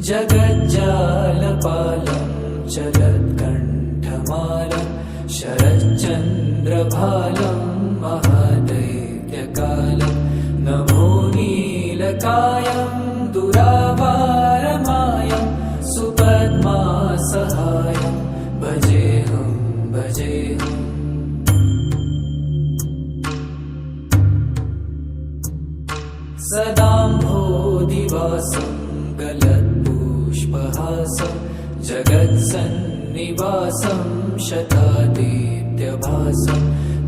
जगज्जालपालं चलत्कण्ठमालं शरच्चन्द्रभालं महादैत्यकालं नभो नीलकायं दुरावारमायं सुपद्मासहायं भजेऽहं भजेऽहम्। सदाम्भोधिवासं गलत्पुष्पहासं जगत्सन्निवासं शतादित्यभासं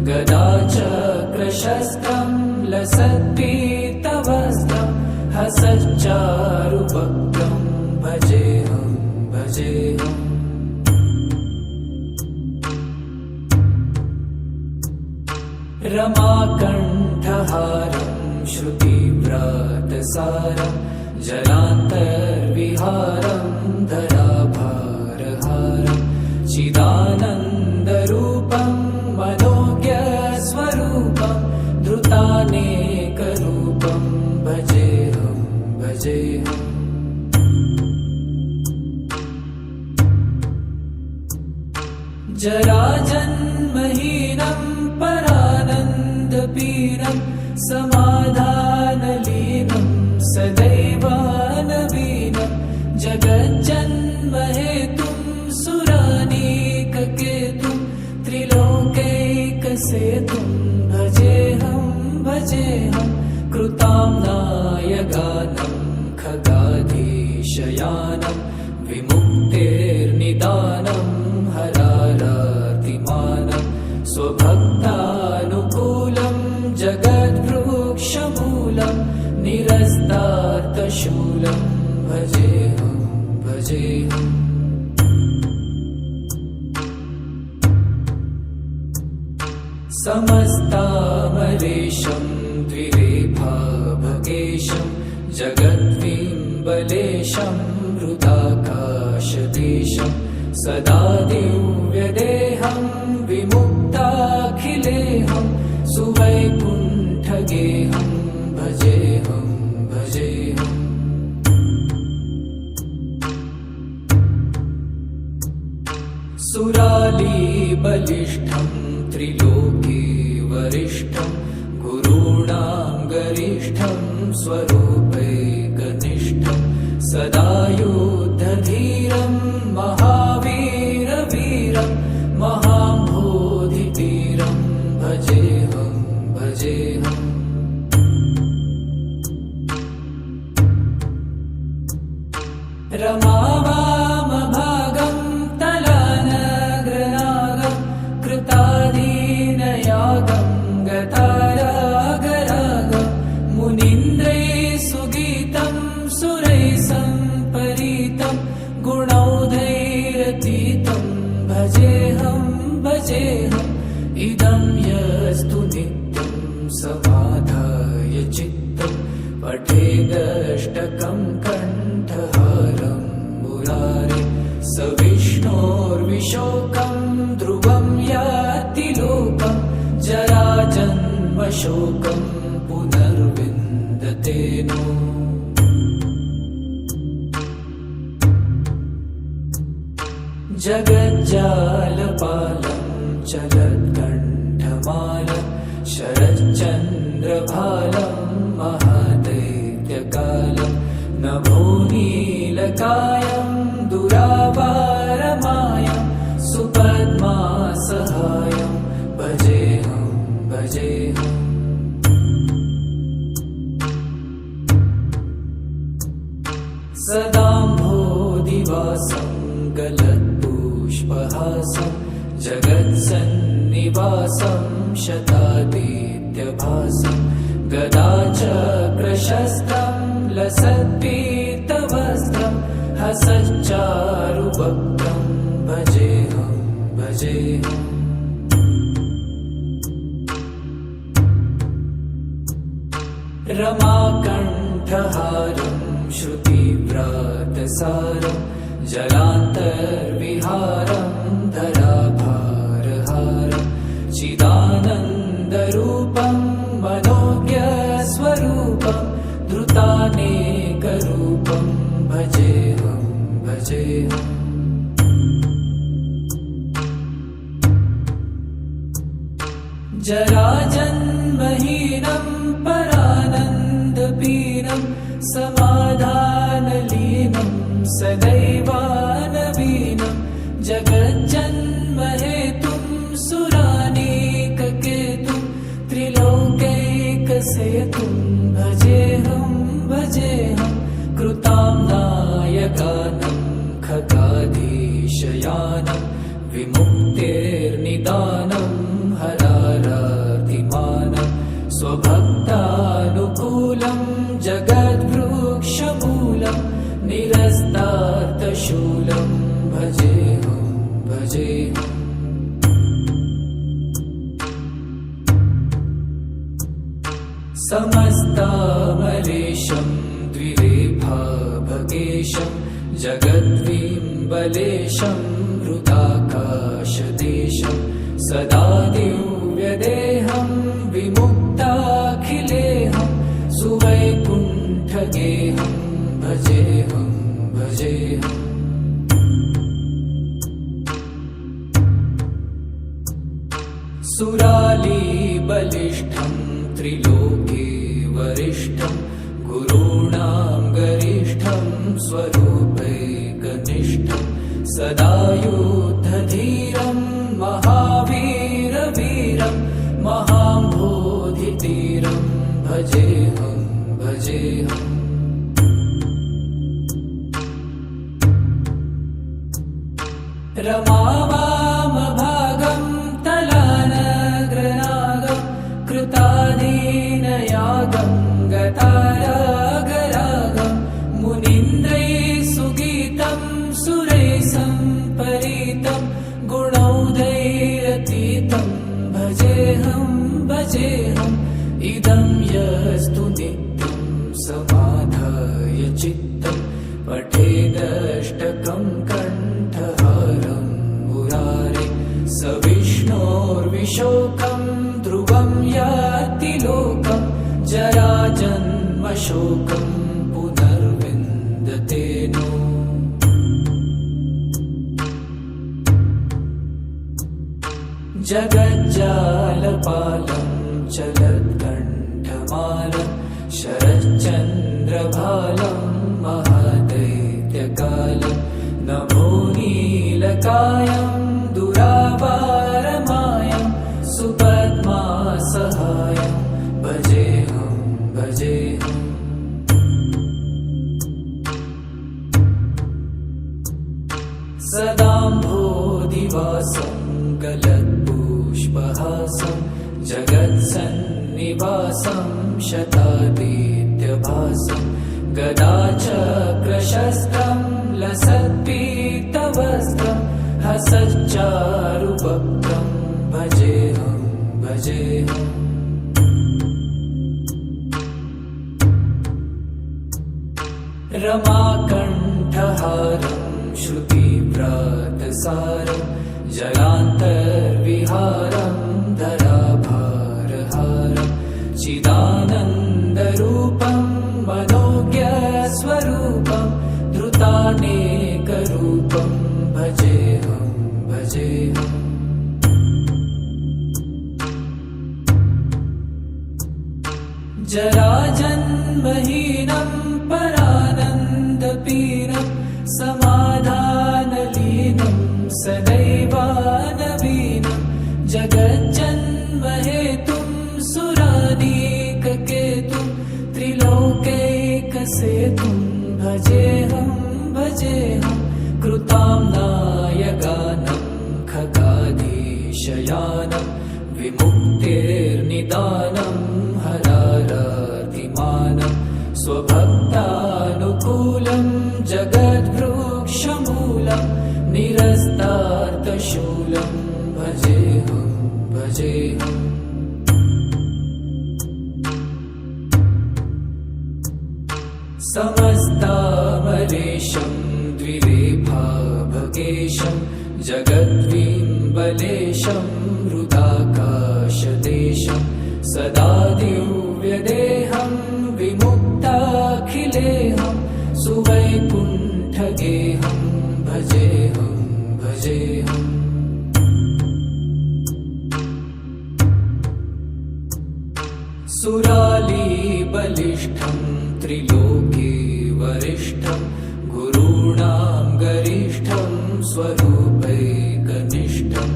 गदाचक्रशस्त्रं लसत्पीतवस्त्रं हसच्चारुभक्तं भजेऽहं भजेऽहम्। रमाकण्ठहारं श्रुतिव्रातसारं जलान्तर्विहारं धराभारहारं चिदानन्दरूपं मनोज्ञस्वरूपं धृतानेकरूपं भजेऽहं भजेऽहम्। जराजन्महीनं परानन्दपीनं समाधानलीनं सदैवानवीनं जगज्जन्महेतुं सुरानीककेतुं त्रिलोकैकसेतुं भजेऽहं भजेऽहं। कृताम्नायगानं खगाधीशयानं विमुक्तेर्निदानं हरारातिमानं स्वभक्तानुकूलं जगद्वृक्षमूलं निरस्तार्तशूलं भजेऽहं भजेऽहम्। समस्तामरेशं द्विरेफाभगेशं जगद्विम्बलेशं हृदाकाशदेशं सदा दिव्यदेहं विमुक्ताखिलेहं सुवैकुण्ठगेहं भजेऽहं भजेऽहम्। सुरालीबलिष्ठं त्रिलोकी वरिष्ठं गुरूणां गरिष्ठं स्वरूपैकनिष्ठं सदा युद्धधीरं महावीरवीरं महाम्भोधितीरं भजेऽहं भजेऽहम्। रमावामभागं तलानग्रनागं कृताधीनयागं गतारागरागं मुनीन्द्रैः सुगीतं सुरैः सम्परीतं गुणौघैरतीतं भजेऽहं भजेऽहम्। इदं यस्तु नित्यं समाधाय चित्तं पठेदष्टकं कण्ठहारं मुरारे स विष्णोर्विशोकं ध्रुवं याति लोकं जराजन्मशोकं पुनर्विन्दते नो। जगज्जालपालं चलत्कण्ठमालं शरच्चन्द्रभालं महादैत्यकालं नभो नीलकायं दुरावारमायं सुपद्मासहायं भजेऽहं भजेऽहम्। सदाम्भोधिवासं गलत्पुष्पहासं जगत्सन्निवासं शतादित्यभासं गदाचक्रशस्त्रं लसत्पीतवस्त्रं हसच्चारुभक्तं भजेऽहं भजेऽहम्। रमाकण्ठहारं श्रुतिव्रातसारं जलान्तर्विहारं धराभारहारं चिदानन्दरूपं मनोज्ञस्वरूपं धृतानेकरूपं भजेऽहं भजेऽहम् जराजन्महीनं परानन्दपीनं समाधानलीनं सदैवानवीनं जगज्जन्महेतुं सुरानीककेतुं त्रिलोकैकसेतुं भजेऽहं भजेऽहं कृताम्नायगानं खगाधीशयानं विमुक्तेर्निदानं हरारातिमानं स्वभक्तानुकूलं जगद्वृक्षमूलं निरस्तार्थशूलं भजेऽहं भजेऽहम् समस्तामलेशं द्विरेफाभगेशं जगद्विम्बलेशं हृदाकाशदेशं सदा दिव्यदेहं विमुक्ताखिलेहं सुवैकुण्ठगेहं भजेऽहं भजेऽहम् सुरालीबलिष्ठं त्रिलोके वरिष्ठं गुरूणां गरिष्ठं स्वरूपैकनिष्ठं सदा युद्धधीरं महावीरवीरं महाम्भोधितीरं भजेऽहं भजेऽहम् रमावामभागं तलानग्रनागं कृताधीनयागं गतारागरागं मुनीन्द्रैः सुगीतं सुरैः सम्परीतं गुणौघैरतीतं भजेऽहं भजेऽहम् इदं यस्तु नित्यं समाधाय चित्तं पठेदष्टकं कण्ठहारं मुरारे स विष्णोर्विशोकं ध्रुवं याति लोकं जराजन्मशोकं पुनर्विन्दते नो जगज्जालपालं चलत्कण्ठमालं शरच्चन्द्रभालं महादैत्यकालं नमो नीलकायं दुरावारमायं सुपद्मासहायं भजेऽहं भजेऽहम् सदाम्भोधिवासं गलत्पुष्पहासं जगत्सन्निवासं शतादित्यभासं गदाचक्रशस्त्रं लसत्पीतवस्त्रं हसच्चारुवक्त्रं भजेऽहं भजेऽहम् रमाकण्ठहारं श्रुतिव्रातसारं जलान्तर्विहारं धराभारहारं चिदानन्दरूपं मनोज्ञस्वरूपं धृतानेकरूपं भजेऽहं भजेऽहम् जराजन्महीनं परानन्दपीनं समाधानलीनं सदैवानवीनं जगज्जन्महेतुं सुरानीककेतुं त्रिलोकैकसेतुं भजेऽहं भजेऽहं कृताम्नायगानं खगाधीशयानं विमुक्तेर्निदानं हरारातिमानं स्वभक्तानुकूलं जगद्वृक्षमूलं निरस्तार्थशूलं भजेऽहं भजेऽहम् समस्तामलेशं द्विरेफाभगेशं जगद्विम्बलेशं हृदाकाशदेशं सदा दिव्यदेहं विमुक्ताखिलेहं सुवैकुण्ठं सुरालीबलिष्ठं त्रिलोके वरिष्ठं गुरूणां गरिष्ठं स्वरूपैकनिष्ठं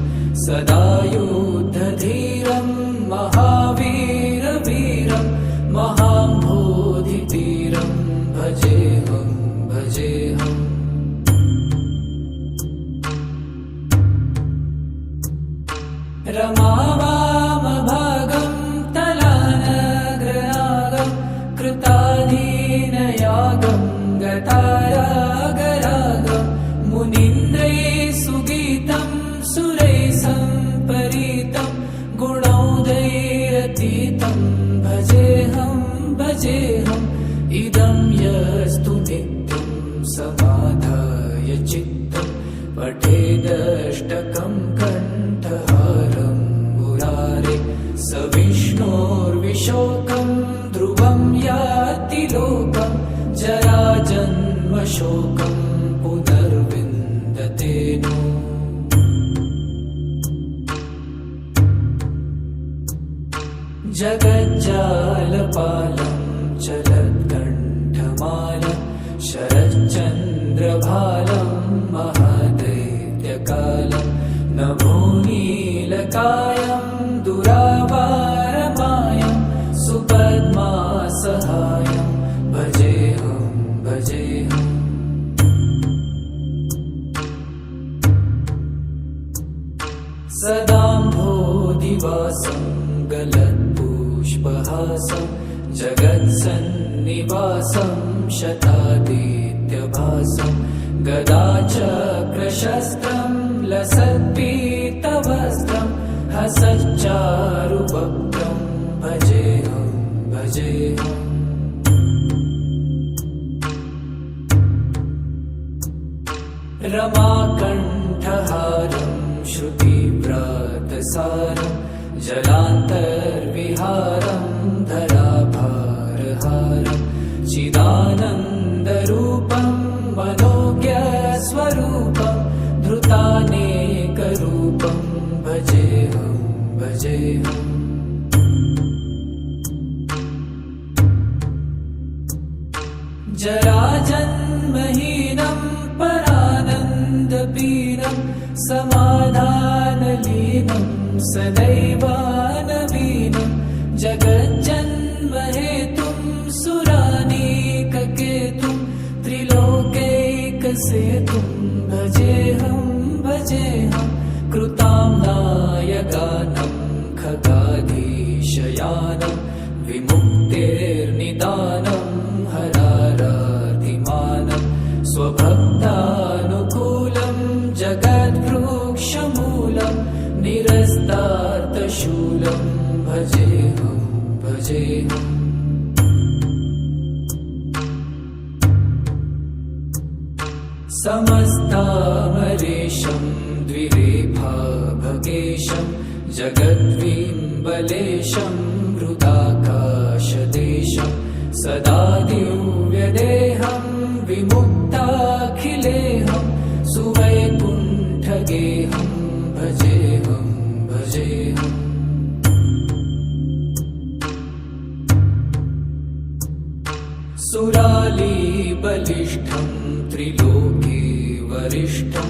सदा युद्धधीरं महावीरवीरं महाम्भोधितीरं भजेऽहं भजेऽहम्। रमावामभागं तलानग्रनागं कृताधीनयागं गतारागरागं मुनीन्द्रैः सुगीतं सुरैः सम्परीतं गुणौघैरतीतं भजेऽहं भजेऽहम्। इदं यस्तु नित्यं समाधाय चित्तं पठेदष्टकं कण्ठहारं मुरारे स विष्णोर्विशोकं ध्रुवं याति लोकं जराजन्मशोकं पुनर्विन्दते नो। जगज्जालपालं चलत्कण्ठमालं शरच्चन्द्रभालं महादैत्यकालं नभोनीलकायं दुरावारमायं सुपद्मासहायं भजेऽहं भजेऽहम्। सदाम्भोधिवासं गलत्पुष्पहासं जगत्सन्निवासं शतादित्यभासं गदाचक्रशस्त्रं लसत्पीतवस्त्रं हसच्चारुवक्त्रं भजेऽहं भजेऽहम्। रमाकण्ठहारं श्रुतिव्रातसारं जलान्तर्विहारं धराभारहारं चिदानन्दरूपं मनोज्ञस्वरूपं धृतानेकरूपं भजेऽहं भजेऽहम्। जराजन्महीनं परानन्दपीनं समाधानलीनं सदैवानवीनं जगज्जन्महेतुं सुरानीककेतुं त्रिलोकैकसेतुं भजेऽहं भजेऽहम्। कृताम्नायगानं खगाधीशयानं विमुक्तेर्निदानं हरारातिमानं स्वभक्तानुकूलं जगद्वृक्षमूलं निरस्तार्थशूलं भजेऽहं भजेऽहम्। समस्तामरेशं द्विरेफाभगेशं जगद्विम्बलेशं हृदाकाशदेशं सदा दिव्यदेहं विमुक्ताखिलेहं सुवैकुण्ठगेहं भजेऽहं भजेऽहम्। सुरालीबलिष्ठं त्रिलोके वरिष्ठं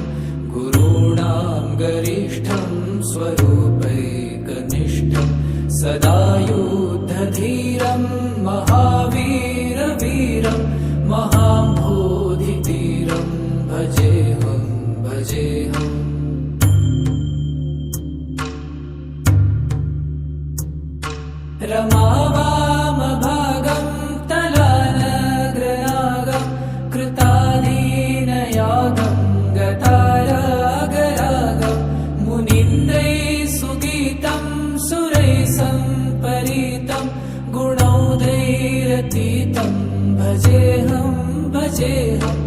गुरूणां गरिष्ठं स्वरूपैकनिष्ठं सदा युद्धधीरं महावीरवीरं महाम्भोधितीरं भजेऽहं भजेऽहम्। रमावामभागं तलानग्रनागं कृताधीनयागं गतारागरागं मुनीन्द्रैः सुगीतं सुरैः सम्परीतं गुणौघैरतीतं भजेऽहं भजेऽहम्।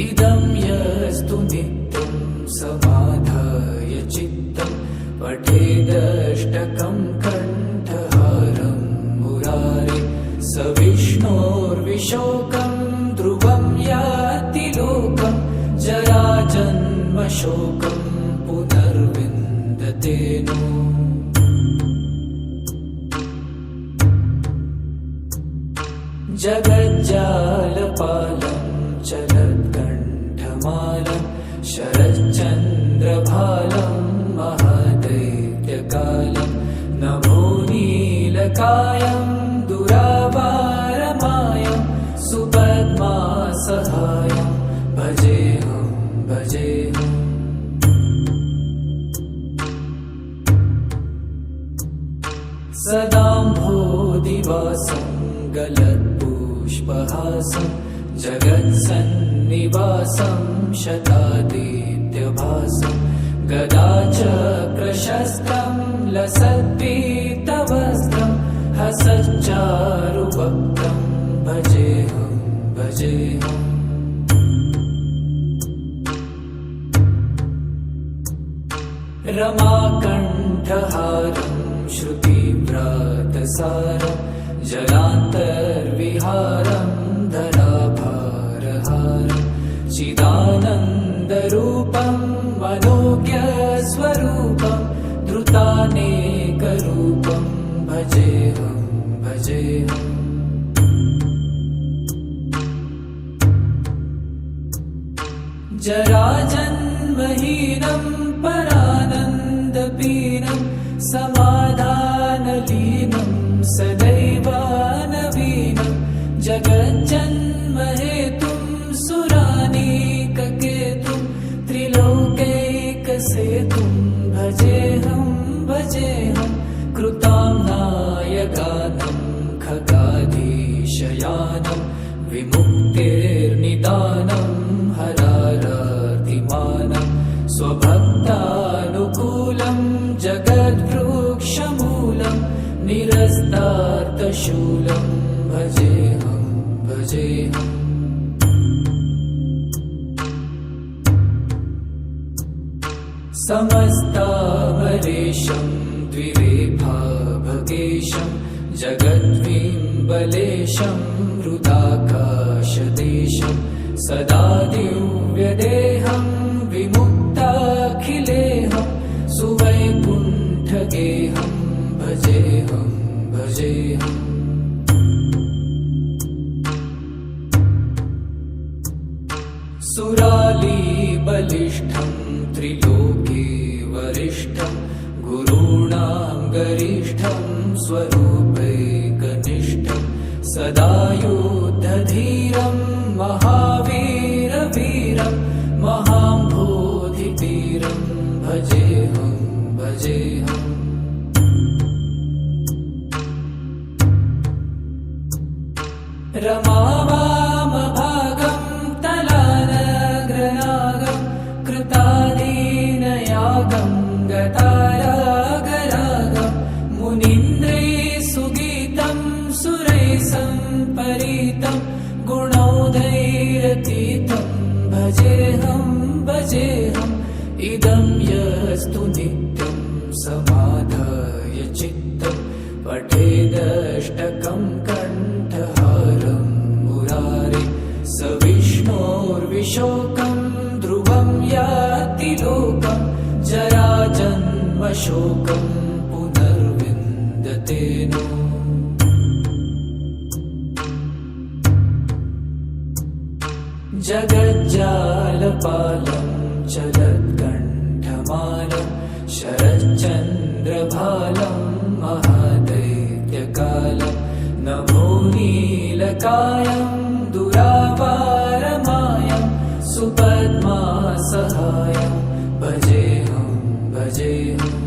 इदं यस्तु नित्यं समाधाय चित्तं पठेदष्टकं कण्ठहारं मुरारे स विष्णोर्विशोकं ध्रुवं याति लोकं जराजन्मशोकं पुनर्विन्दते नो। जगज्जालपालं चलत्कण्ठमालं शरच्चन्द्रभालं महादैत्यकालं नभो नीलकायं दुरावारमायं सुपद्मासहायं भजेऽहं भजेऽहम् सदाम्भोदिवासं गलत्पुष्पहासं जगत्सन्निवासं शतादित्यभासं गदाचक्रशस्त्रं लसत्पीतवस्त्रं हसच्चारुवक्त्रं भजेऽहं भजेऽहम् रमाकण्ठहारं श्रुतिव्रातसारं जलान्तर्विहारं धराभारहारं चिदानन्दरूपं मनोज्ञस्वरूपं धृतानेकरूपं भजेऽहं भजेऽहम् जराजन्महीनं परानन्दपीनं समाधानलीनं सदैवानवीनं जगज्जन्महेतुं सुरानीककेतुं त्रिलोकैकसेतुं भजेऽहं भजेऽहं कृताम्नायगानं खगाधीशयानं विमुक्तिर्निदानं हरारातिमानं स्वभक्तानुकूलं जगद्वृक्षमूलं निरस्तार्तशूलं भजेऽहं भजेऽहम् समस्तामरेशं द्विरेफाभगेशं जगद्विम्बलेशं हृदाकाशदेशं सदा दिव्यदेहं विमुक्ताखिलेहं सुवैकुण्ठगेहं भजेऽहं भजेऽहम् सुरालीबलिष्ठं त्रिलोके वरिष्ठं गुरूणां गरिष्ठं स्वरूपैकनिष्ठं सदा युद्धधीरं महावीरवीरं महाम्भोधिवीरं भजेऽहं भजेऽहम् रमावामभागं तलानग्रनागं कृतादीनयागं गतारागरागं मुनीन्द्रैः सुगीतं सुरैः सम्परीतं गुणौधैरतीतं भजेऽहं भजेऽहम् इदं यस्तु नित्यं समाधाय चित्तं पठेदष्टकं कण्ठहारं मुरारे स विष्णोर्विशोकं ध्रुवं याति लोकं जराजन्मशोकं पुनर्विन्दते नो जगज्जालपालं चलत्कण्ठमालं शरच्चन्द्रभालं महादैत्यकालं नभो नीलकायं दुरावारमायं सुपद्मासहायं भजेऽहं भजेऽहम्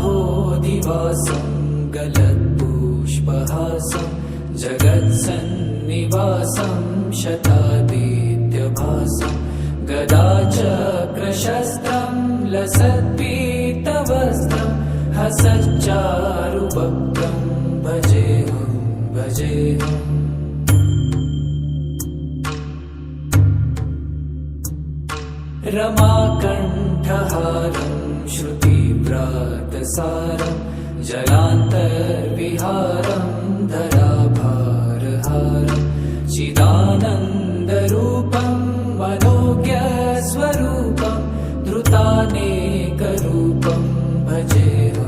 सदाम्भोदिवासं गलत्पुष्पहासं जगत्सन्निवासं शतादित्यभासं गदाचक्रशस्त्रं लसत्पीतवस्त्रं हसच्चारुवक्त्रं भजेऽहं भजेऽहम् रमाकण्ठहारं श्रुतिव्रातसारं जलान्तर्विहारं धराभारहारं चिदानन्दरूपं मनोज्ञस्वरूपं धृतानेकरूपं भजेऽहं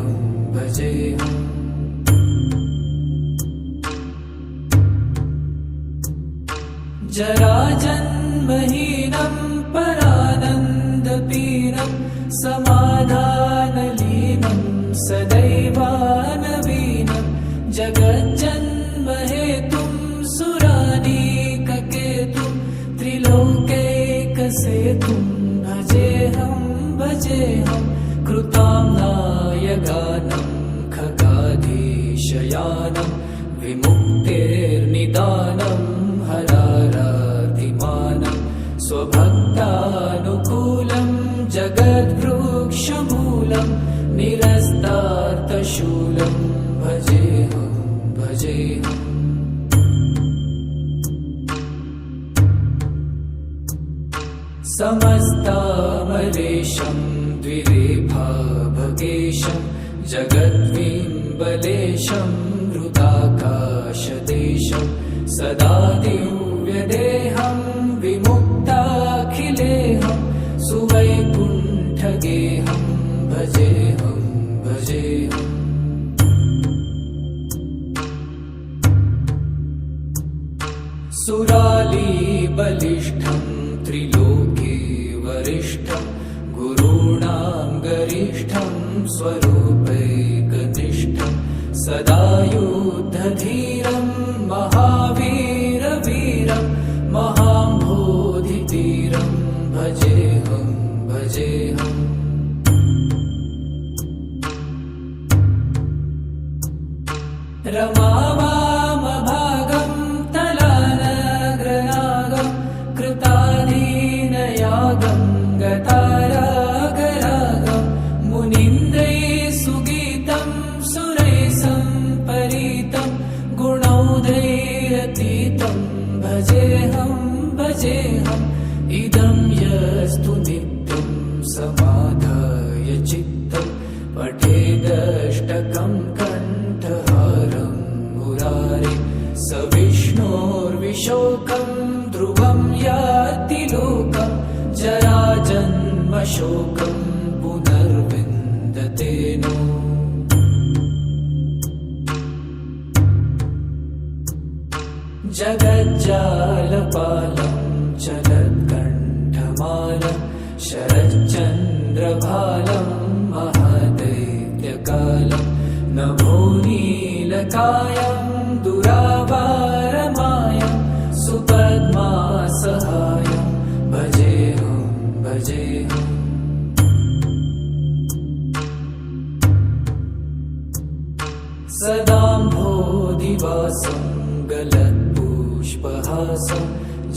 जराजन्महीनं परानन्दपीनं समाधानलीनं सदैवानवीनं जगज्जन्महेतुं सुरानीककेतुं त्रिलोकैकसेतुं भजेऽहं कृताम्नायगानं खगाधीशयानं विमुक्तेर्निदानं हरारातिमानं स्वभक्तानुकूलं जगद्वृक्षमूलं निरस्तार्थशूलं भजेऽहं समस्तामलेशं द्विरेफाभगेशं जगद्विम्बलेशं हृदाकाशदेशं सदा दिव्यदेहं विमुक्ताखिलेहं सुवैकुण्ठगेहं भजेऽहं सुरालीबलिष्ठं त्रिलोके वरिष्ठं गुरूणां गरिष्ठं स्वरूपैकनिष्ठं सदा युद्धधीरं महावीरवीरं महाम्भोधितीरं भजेऽहं रमावामभागं तलानग्रनागं कृताधीनयागं गतारागरागं मुनीन्द्रैः सुगीतं सुरैः सम्परीतं गुणौघैरतीतं भजेऽहं इदं यस्तु नित्यं समाधाय चित्तं पठेदष्टकं कण्ठहारं मुरारे स विष्णोर्विशोकं ध्रुवं याति लोकं जराजन्मशोकं पुनर्विन्दते नो जगज्जालपालं चलत्कण्ठमालं शरच्चन्द्रभालं महादैत्यकालं नभोनीलकायं दुरावारमायं सुपद्मासहायं भजेऽहं सदाम्भोधिवासं गलत्पुष्पहासं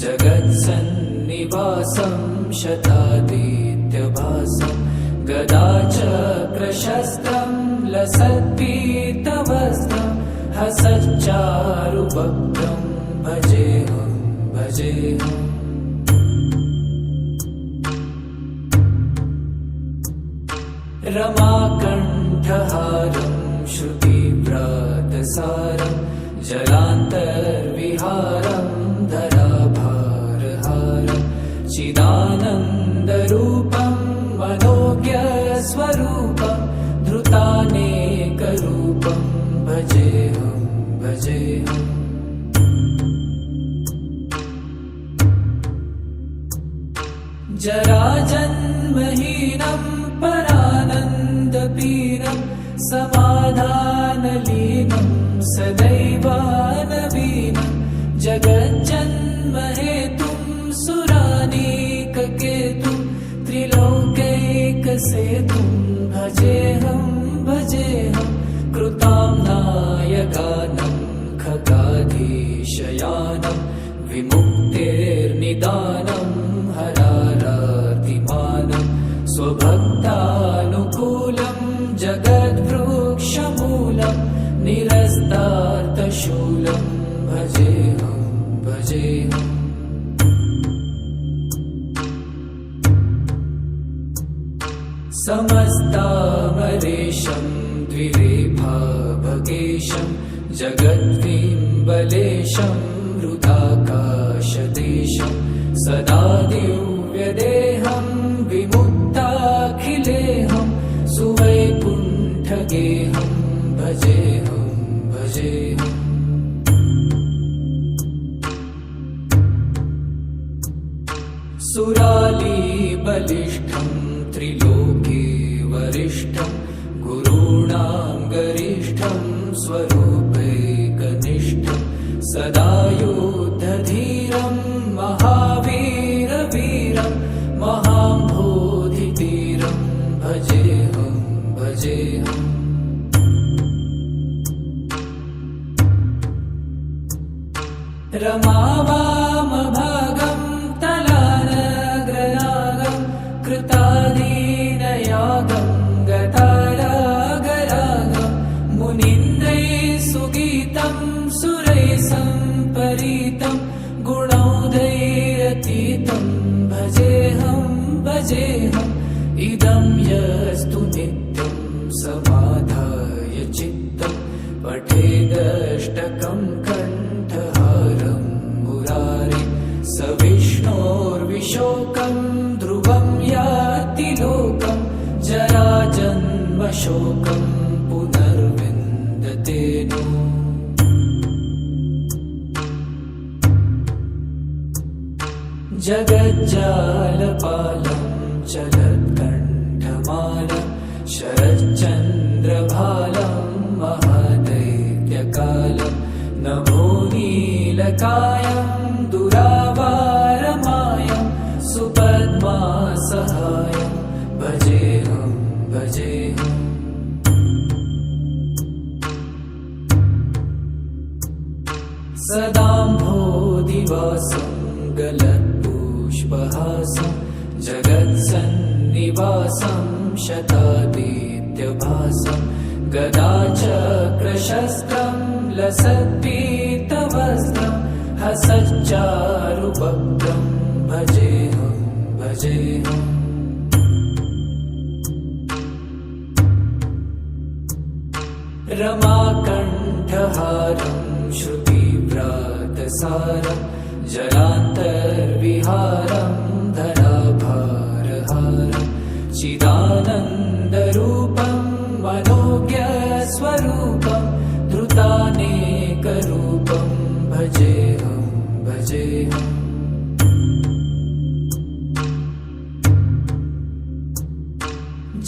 जगत्सन्निवासं शतादित्यभासं गदाचक्रशस्त्रं लसत्पीतवस्त्रं हसच्चारुवक्त्रं भजेऽहं रमाकण्ठहारं श्रुतिव्रातसारं जलान्तर्विहारं धराभारहारं चिदानन्दरूपं मनोज्ञस्वरूपं धृतानेकरूपं भजेऽहं जराजन्महीनं परानन्दपीनं समाधानलीनं सदैवानवीनं जगज्जन्महेतुं सुरानीककेतुं त्रिलोकैकसेतुं भजेऽहं कृताम्नायगानं खगाधीशयानं विमुक्तेर्निदानं हरारातिमानं स्वभक्तानुकूलं जगद्वृक्षमूलं निरस्तार्थशूलं भजेऽहं समस्तामलेशं द्विरेफाभगेशं जगद्विम्बलेशं हृदाकाशदेशं सदा दिव्यदेहं विमुक्ताखिलेहं सुवैकुण्ठगेहं भजेऽहं गुरूणां गरिष्ठं स्वरूपैकनिष्ठं सदा युद्धधीरं महावीरवीरं महाम्भोधितीरं भजेऽहं भजेऽहम्। रमावामभागं तलानग्रनागं कृतादीनयागं गतारागरागं मुनीन्द्रैः सुगीतं सुरैः सम्परीतं गुणौघैरतीतं भजेऽहं भजेऽहम्। इदं यस्तु नित्यं समाधाय चित्तं पठेदष्टकं कण्ठहारं मुरारे स विष्णोर्विशोकं ध्रुवं याति लोकं जराजन्मशोकं पुनर्विन्दते नो। जगज्जालपालं चलत्कण्ठमालं शरच्चन्द्रभालं महादैत्यकालं नभोनीलकायं दुरावारमायं सुपद्मासहायं भजेऽहं भजेऽहम्। सदाम्भोधिवासं गलत्पुष्पहासं जगत्सन्निवासं शतादित्यभासं गदाचक्रशस्त्रं लसत्पीतवस्त्रं हसच्चारुभक्तं भजेऽहं भजेऽहम्। रमाकण्ठहारं श्रुतिव्रातसारं जलान्तर्विहारं धराभारहारं चिदानन्दरूपं मनोज्ञस्वरूपं धृतानेकरूपं भजेऽहं भजेऽहम्।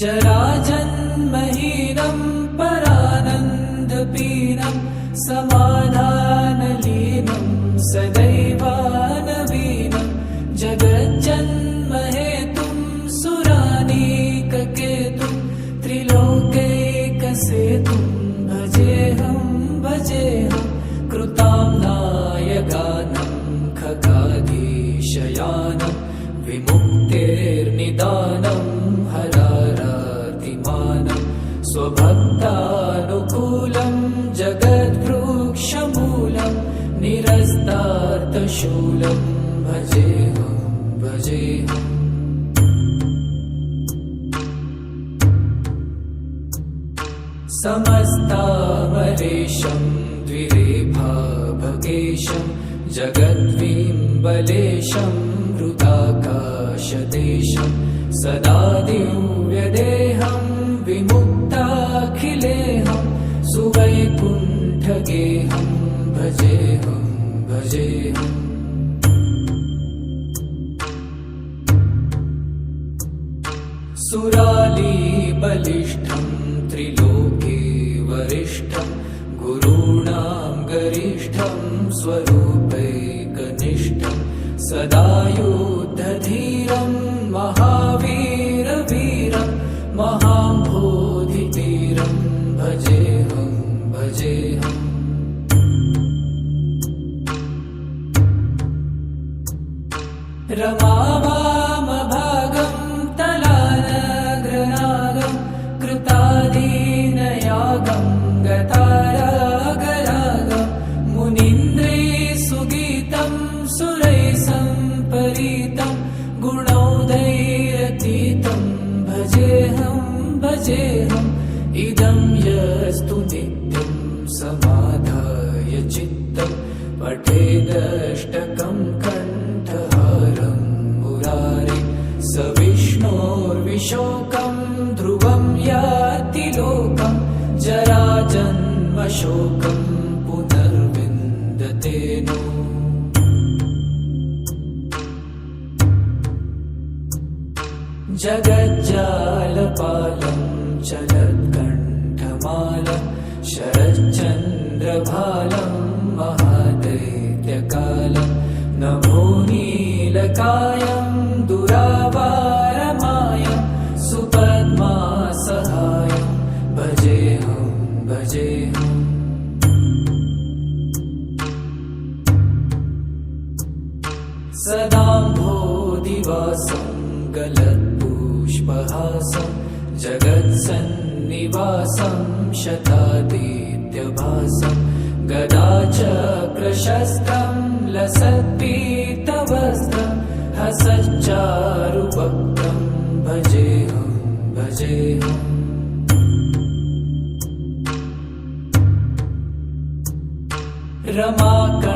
जराजन्महीनं परानन्दपीनं समाधानलीनं सदैवानवीनं जगज्जन्महेतुं सुरानीककेतुं त्रिलोकैकसेतुं भजेऽहं भजेऽहं। कृतां नायगानं खगाधीशयानं विमुक्तेर्निदानं हरारातिमानं स्वभक्तानुकूलं जगद्वृक्षमूलं निरस्तार्थशूलं भजेऽहं भजेऽहम्। समस्तामरेशं द्विरेफाभकेशं जगद्विम्बलेशं हृदाकाशदेशं सदा दिव्यदेहं विमुक्ताखिलेहं सुवैकुण्ठगेहं भजेऽहं भजेऽहम्। सुरालीबलिष्ठं त्रिलोके वरिष्ठं गुरूणां गरिष्ठं स्वरूपैकनिष्ठं सदा युद्धधीरं महावीरवीरं महाम्भोधितीरं भजेऽहं भजेऽहम्। रमावामभागं तलानग्रनागं कृतादीनयागं गतारागरागं मुनीन्द्रैः सुगीतं सुरैः सम्परीतं गुणौघैरतीतं भजेऽहं भजेऽहम्। इदं यस्तु नित्यं समाधाय चित्तं पठेदष्टकं कण्ठहारं मुरारे स विष्णोर्विशोकं ध्रुवं याति लोकं जराजन्मशोकं पुनर्विन्दते नो। जगज्जालपालं चलत्कण्ठमालं शरच्चन्द्रभालं महादैत्यकालं नभोनीलकायं दुरावारमायं सुपद्मासहायं भजेऽहं भजेऽहम् सदाम्भोदिवासं गलत्पुष्पहासं जगत्सन्निवासं शतादित्यभासं गदाचक्रशस्त्रं लसत्पीतवस्त्रं हसच्चारुवक्त्रं भजेऽहं भजेऽहम्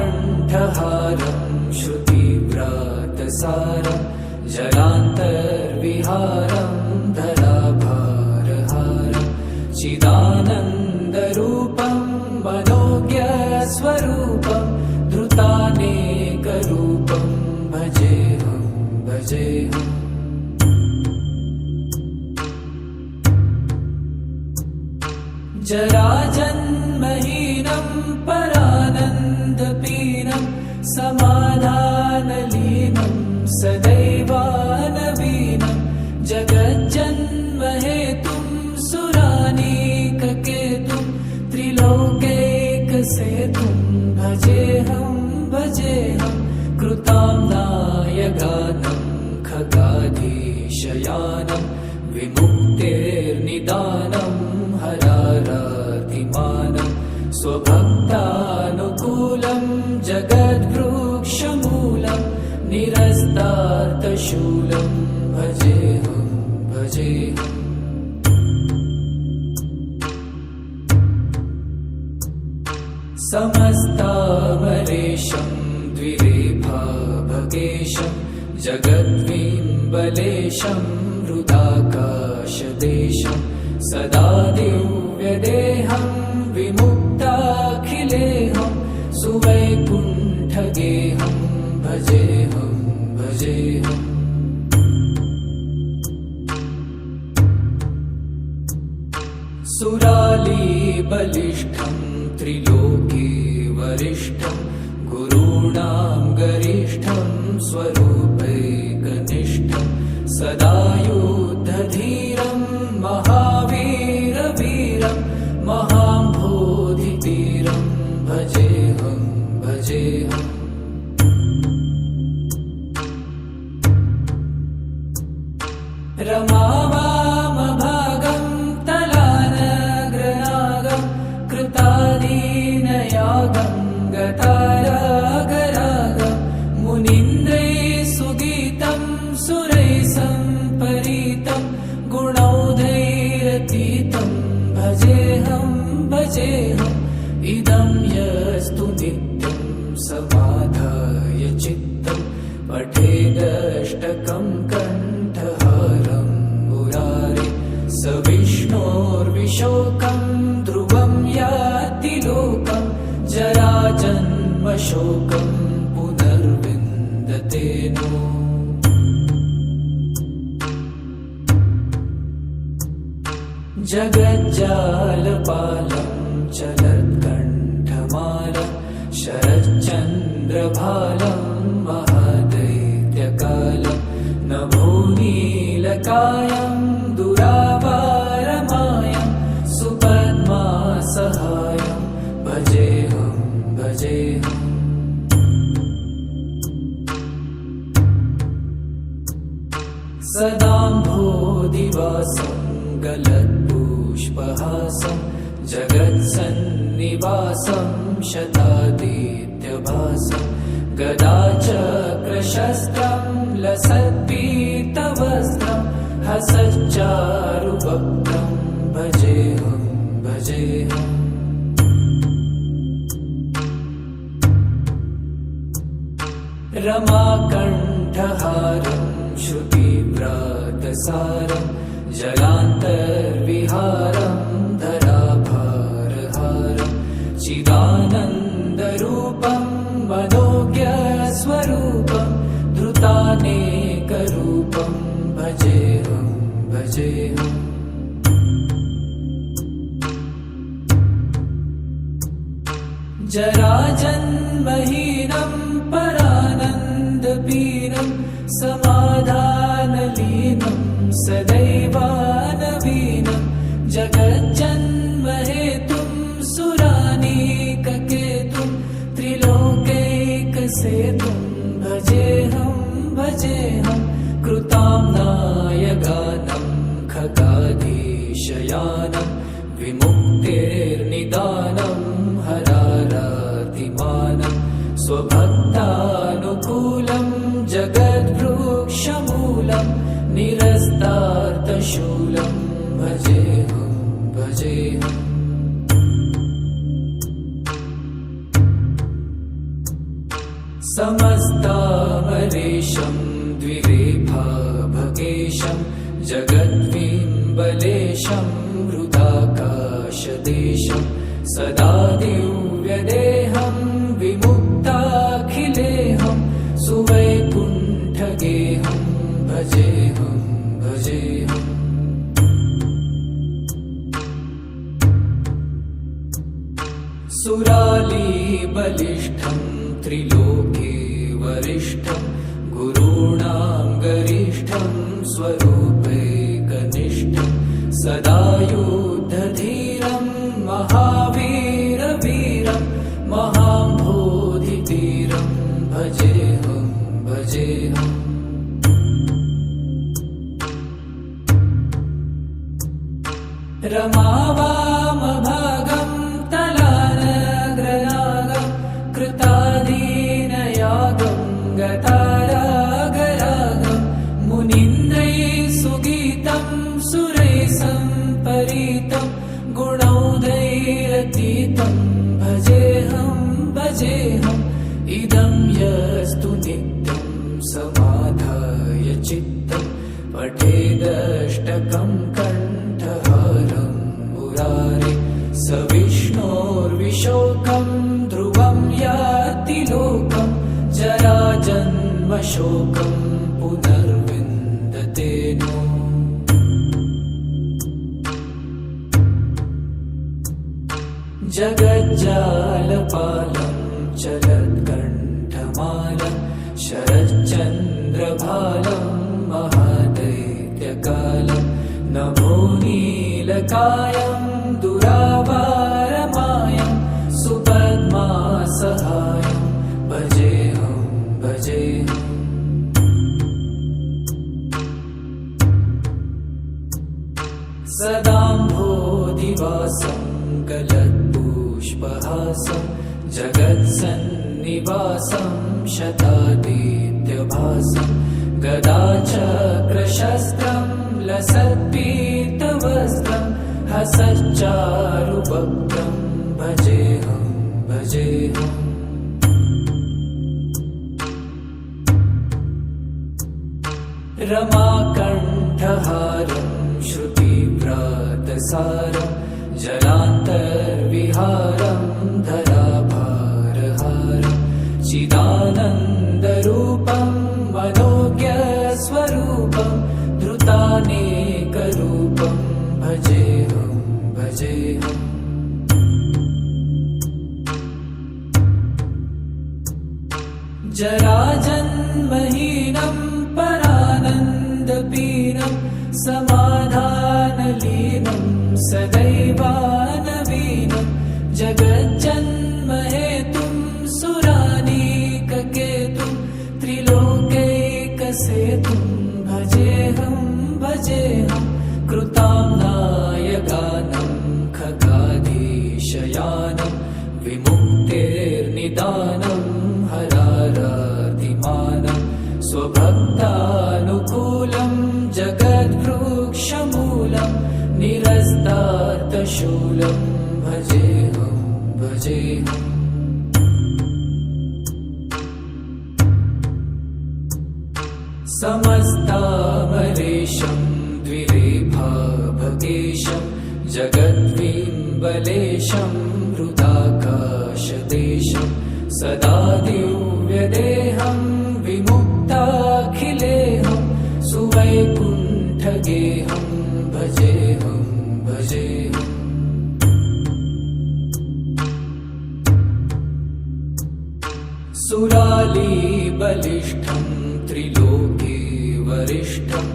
रमाकण्ठहारं श्रुतिव्रातसारं जलान्तर्विहारं धराभारहारं चिदानन्दरूपं मनोज्ञस्वरूपं धृतानेकरूपं भजेऽहं भजेऽहम् जराजन्महीनं परानन्दपीनं समाधानलीनं सदैवानवीनं जगज्जन्महेतुं सुरानीककेतुं त्रिलोकैकसेतुं भजेऽहं भजेऽहं कृताम्नायगानं खगाधीशयानं विमुक्तेर्निदानं हरारातिमानं स्वभक्तानुकूलं जगद्वृक्षमूलं निरस्तार्थशूलं भजेऽहं भजेऽहम् समस्तामरेशं द्विरेफाभगेशं जगद्विम्बलेशं हृदाकाशदेशं सदा दिव्यदेहं विमुक्ताखिलेहं सुवैकुण्ठगेहं भजेऽहं भजेऽहम् सुरालीबलिष्ठं त्रिलोकीवरिष्ठं गुरूणां गरिष्ठं स्वरूपैकनिष्ठं सदा युद्धधीरं महावीरवीरं महाम्भोधितीरं भजेऽहं भजेऽहम् रमावामभागं तलानग्रनागं कृतादीनयागं गतारागरागं मुनीन्द्रैः सुगीतं सुरैः सम्परीतं गुणौधैरतीतं भजेऽहं भजेऽहम् इदं यस्तु नित्यं समाधाय चित्तं पठेदष्टकं कण्ठहारं मुरारे स विष्णोर्विशोकं ध्रुवं याति लोकं जराजन्मशोकं पुनर्विन्दते नो जगज्जालपालं चलत्कण्ठमालं शरच्चन्द्रभालं महादैत्यकालं नभोनीलकायं दुरावारमायं सुपद्मासहायं भजेऽहं भजेऽहम् सदाम्भोदिवासं गलत्पुष्पहासं जगत्सन्निवासं शतादित्यभासं गदाचक्रशस्त्रं लसत्पीतवस्त्रं हसच्चारुवक्त्रं भजेऽहं भजेऽहम् रमाकण्ठहारं श्रुतिव्रातसारं जलान्तर्विहारं धराभारहारं चिदानन्दरूपं मनोज्ञस्वरूपं धृतानेकरूपं भजेऽहं भजेऽहम् जराजन्महीनं परानन्दपीनं समाधानलीनं सदैवानवीनं जगज्जन्महेतुं सुरानीककेतुं त्रिलोकैकसेतुं भजेऽहं कृताम्नाय गानं खगाधीशयानं विमुक्तेर्निदानं हरारातिमानं स्वभक्तानुकूलं जगद्वृक्षमूलं निरस्तार्थशूलं भजेऽहं समस्तामरेशं द्विरेफाभकेशं जगद्विम्बलेशं हृदाकाशदेशं सदा दिव्यदेहं विमुक्ताखिलेहं सुवैकुण्ठगेहं भजेऽहं सुरालीबलिष्ठं त्रिलोके वरिष्ठं गुरूणां गरिष्ठं स्वरूपैकनिष्ठं सदा युद्धधीरं महावीरवीरं महाम्भोधितीरं भजेऽहं रमावामभागं तलानग्रनागं कृताधीनयागं गतारागरागं मुनीन्द्रैः सुगीतं सुरैः सम्परीतं गुणौघैरतीतं भजेऽहं इदं यस्तु नित्यं समाधाय चित्तं पठेदष्टकं कण्ठहारं मुरारे स विष्णोर्विशोकं ध्रुवं याति लोकं जराजन्मशोकं पुनर्विन्दते नो जगज्जालपालं चलत्कण्ठमालं शरच्चन्द्रभालं महादैत्यकालं नभोनीलकायं दुरावारमायं सुपद्मासहायं भजेऽहं सदाम्भोधिवासं गलत्पुष्पहासं जगत्सन्निवासं शतादित्यभासं गदाचक्रशस्त्रं लसत्पीतवस्त्रं हसच्चारुवक्त्रं भजेऽहं रमाकण्ठहारं श्रुतिव्रातसारं जलान्तर्विहारं धराभारहारं चिदानन्दरूपं मनोज्ञस्वरूपं धृतानेकरूपं भजेऽहं जराजन्महीनं परानन्दपीनं समाधानलीनं सदैवानवीनं जगज्जन्महेतुं सुरानीककेतुं त्रिलोकैकसेतुं भजेऽहं कृताम्नाय गानं खगाधीशयानं विमुक्तेर्निदानं हरारातिमानं स्वभक्तानुकूलं जगद्वृक्षमूलं निरस्तार्थशूलं भजेऽहं समस्तामरेशं द्विरेफाभकेशं जगद्विम्बलेशं हृदाकाशदेशं सदा दिव्यदेहं विमुक्ताखिलेहं सुवैकुण्ठगेहं भजेऽहं सुरालीबलिष्ठं त्रिलोके वरिष्ठं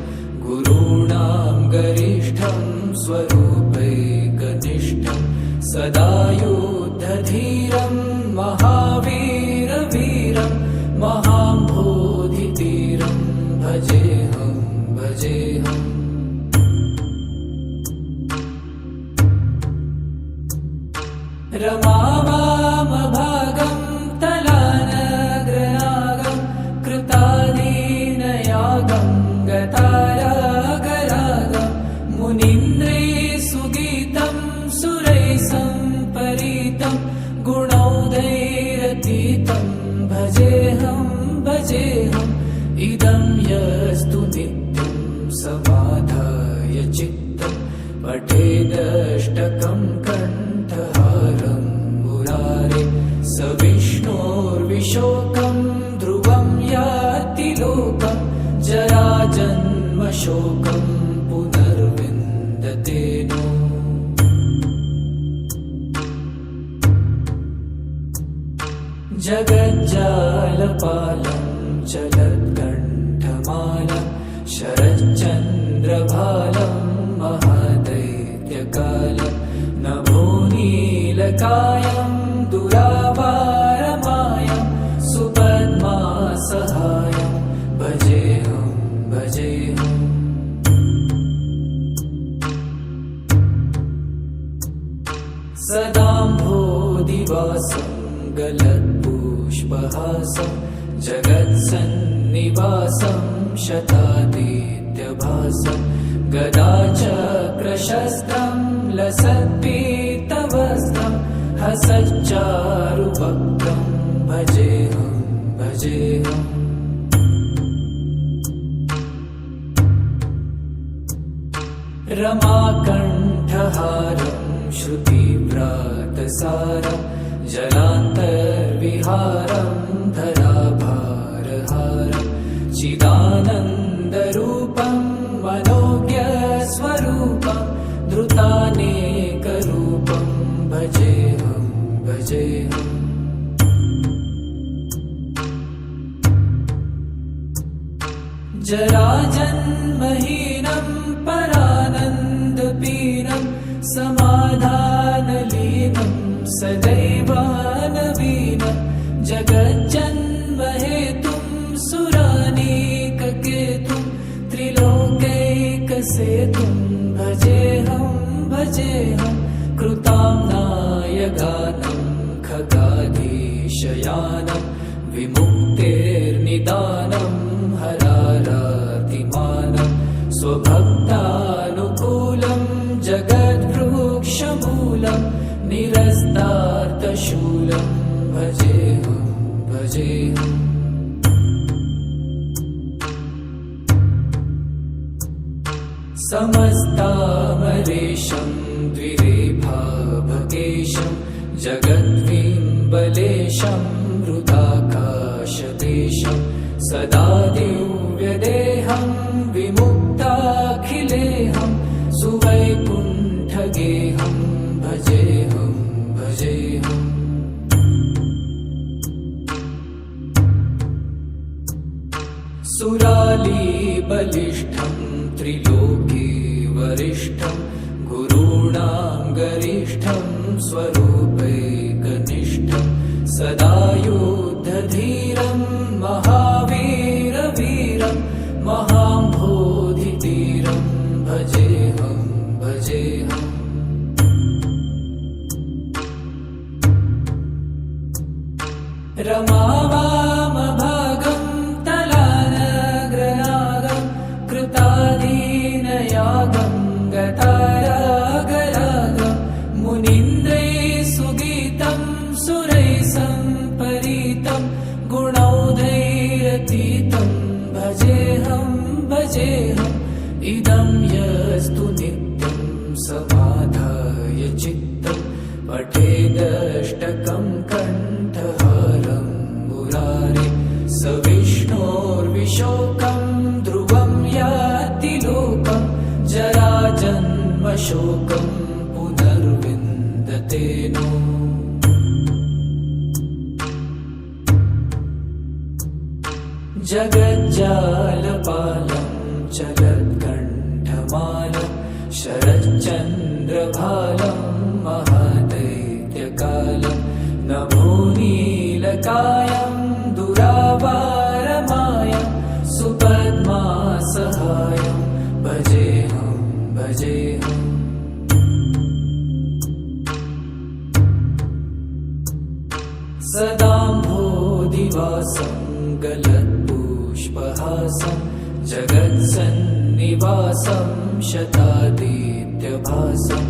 गुरूणां गरिष्ठं स्वरूपैकनिष्ठं सदा युद्धधीरं महावीरवीरं महाम्भोधितीरं भजेऽहं भजेऽहम् रमावामभागं तलानग्रनागं कृतादीनयागं गतारागरागं मुनीन्द्रैः सुगीतं सुरैः सम्परीतं गुणौघैरतीतं भजेऽहं भजेऽहम् इदं यस्तु नित्यं समाधाय चित्तं पठेदष्टकं कण्ठहारं मुरारे स विष्णोर्विशोकं ध्रुवं याति लोकं जराजन्मशोकं पुनर्विन्दते नो जगज्जालपालं चलत्कण्ठमालं शरच्चन्द्रभालं महादैत्यकालं नभोनीलकायं दुरावारमायं सुपद्मासहायं भजेऽहं भजेऽहम् सदाम्भोधिवासं गलत्पुष्पहासं जगत्सन्निवासं शतादित्यभासं गदाचक्रशस्त्रं लसत्पीतवस्त्रं हसच्चारुवक्त्रं भजेऽहं भजेऽहम् रमाकण्ठहारं श्रुतिव्रातसारं जलान्तर्विहारं धराभारहारं चिदानन्दरूपं मनोज्ञस्वरूपं धृतानेकरूपं भजेऽहं भजेऽहम् जराजन्महीनं परानन्दपीनं समाधानलीनं सदैवानवीनं जगज्जन्महेतुं सुरानीककेतुं त्रिलोकैकसेतुं भजेऽहं भजेऽहं कृताम्नायगानं खगाधीशयानं विमुक्तेर्निदानं हरारातिमानं स्वभक्तानुकूलं जगद्वृक्षमूलं निरस्तार्थशूलं भजेऽहं भजेऽहम् समस्तामरेशं द्विरेफाभकेशं जगद्विम्बलेशं हृदाकाशदेशं सदा दिव्यदेहं विमुक्ताखिलेहं सुवैकुण्ठगेहं भजेऽहं भजेऽहम् सुरालीबलिष्ठं त्रिलोके वरिष्ठं गुरूणां गरिष्ठं स्वरूपैकनिष्ठं सदा युद्धधीरं महावीरवीरं महाम्भोधितीरं भजेऽहं भजेऽहम् रमावामभागं तलानग्रनागं कृतादीनयागं गतारागरागं मुनीन्द्रैः सुगीतं सुरैः सम्परीतं गुणौघैरतीतं भजेऽहं भजेऽहम् इदं यस्तु नित्यं समाधाय चित्तं पठेदष्टकं कण्ठहारं मुरारे स विष्णोर्विशोकं ध्रुवं याति लोकं जराजन्मशोकं पुनर्विन्दते नो जगज्जालपालं चलत्कण्ठमालं शरच्चन्द्रभालं महादैत्यकालं नभोनीलकायं दुरावारमायं सुपद्मासहायं भजेऽहं भजेऽहम् सदाम्भोधिवासं गलत्पुष्पहासं जगत्सन्निवासं शतादित्यभासं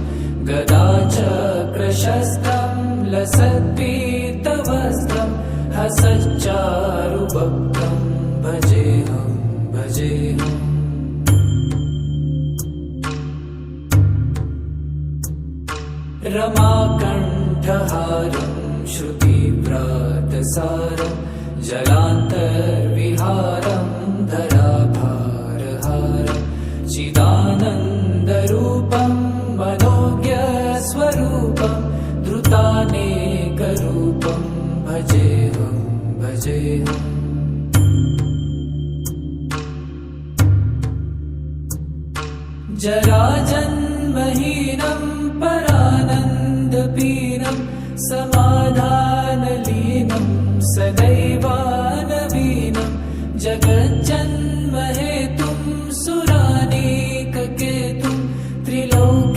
गदाचक्रशस्त्रं लसत्पीतवस्त्रं हसच्चारुभक्तं भजेऽहं भजेऽहम् रमाकण्ठहारं श्रुतिव्रातसारं जलान्तर्विहारं धराभारहारं चिदानन्दरूपं मनोज्ञस्वरूपं धृतानेकरूपं भजेऽहं भजेऽहम् जराजन्महीनं परानन्दपीनं समाधानलीनं सदैवानवीनं जगज्जन्महेतुं सुरानेककेतुं त्रिलोकैकसेतुं